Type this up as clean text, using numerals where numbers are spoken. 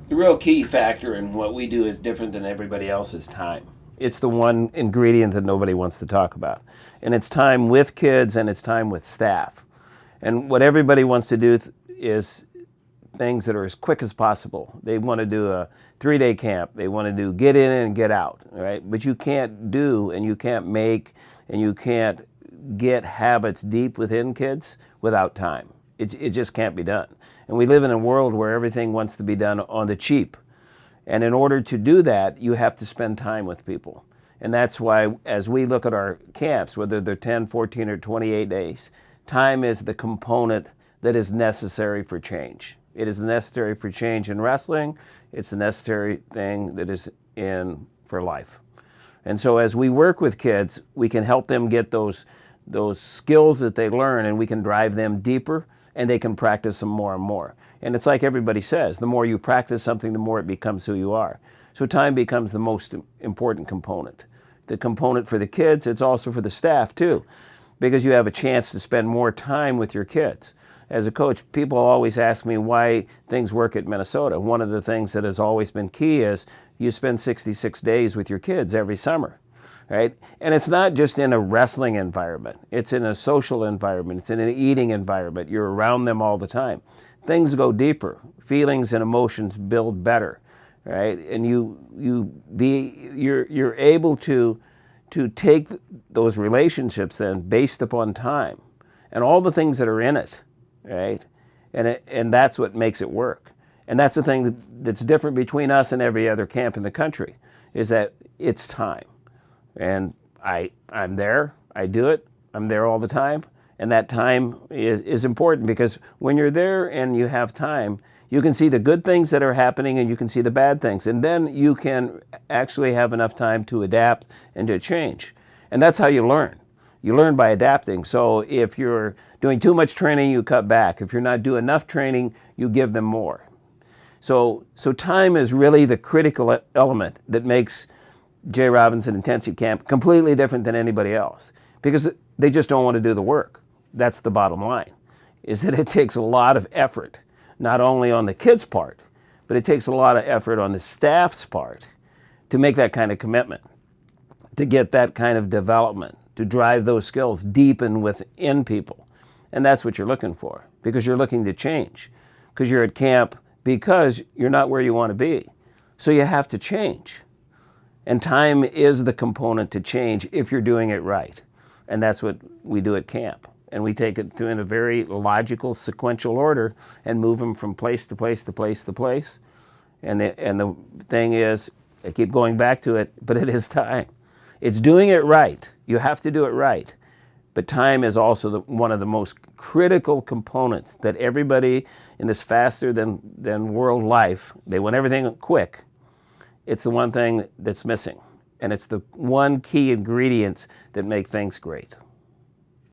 The real key factor in what we do is different than everybody else's time. It's the one ingredient that nobody wants to talk about. And it's time with kids and it's time with staff. And what everybody wants to do is things that are as quick as possible. They want to do a 3-day camp. They want to do get in and get out, right? But you can't do and you can't make and you can't get habits deep within kids without time. It just can't be done. And we live in a world where everything wants to be done on the cheap. And in order to do that, you have to spend time with people. And that's why as we look at our camps, whether they're 10, 14, or 28 days, time is the component that is necessary for change. It is necessary for change in wrestling. It's a necessary thing that is in for life. And so as we work with kids, we can help them get those skills that they learn, and we can drive them deeper, and they can practice them more and more. And it's like everybody says, the more you practice something, the more it becomes who you are. So time becomes the most important component. The component for the kids, it's also for the staff too, because you have a chance to spend more time with your kids. As a coach, people always ask me why things work at Minnesota. One of the things that has always been key is you spend 66 days with your kids every summer, right? And it's not just in a wrestling environment. It's in a social environment. It's in an eating environment. You're around them all the time. Things go deeper. Feelings and emotions build better, right? And you're able to take those relationships then based upon time and all the things that are in it, right? And that's what makes it work. And that's the thing that's different between us and every other camp in the country, is that it's time. And I'm there, I do it, I'm there all the time. And that time is important, because when you're there and you have time, you can see the good things that are happening and you can see the bad things. And then you can actually have enough time to adapt and to change. And that's how you learn. You learn by adapting. So if you're doing too much training, you cut back. If you're not doing enough training, you give them more. So time is really the critical element that makes JROB Intensive Camp completely different than anybody else, because they just don't want to do the work. That's the bottom line, is that it takes a lot of effort, not only on the kids' part, but it takes a lot of effort on the staff's part to make that kind of commitment, to get that kind of development, to drive those skills deep and within people. And that's what you're looking for, because you're looking to change, because you're at camp because you're not where you want to be. So you have to change. And time is the component to change if you're doing it right. And that's what we do at camp. And we take it in a very logical, sequential order and move them from place to place to place to place. And the thing is, I keep going back to it, but it is time. It's doing it right. You have to do it right. But time is also one of the most critical components that everybody in this faster than world life, they want everything quick. It's the one thing that's missing. And it's the one key ingredient that make things great.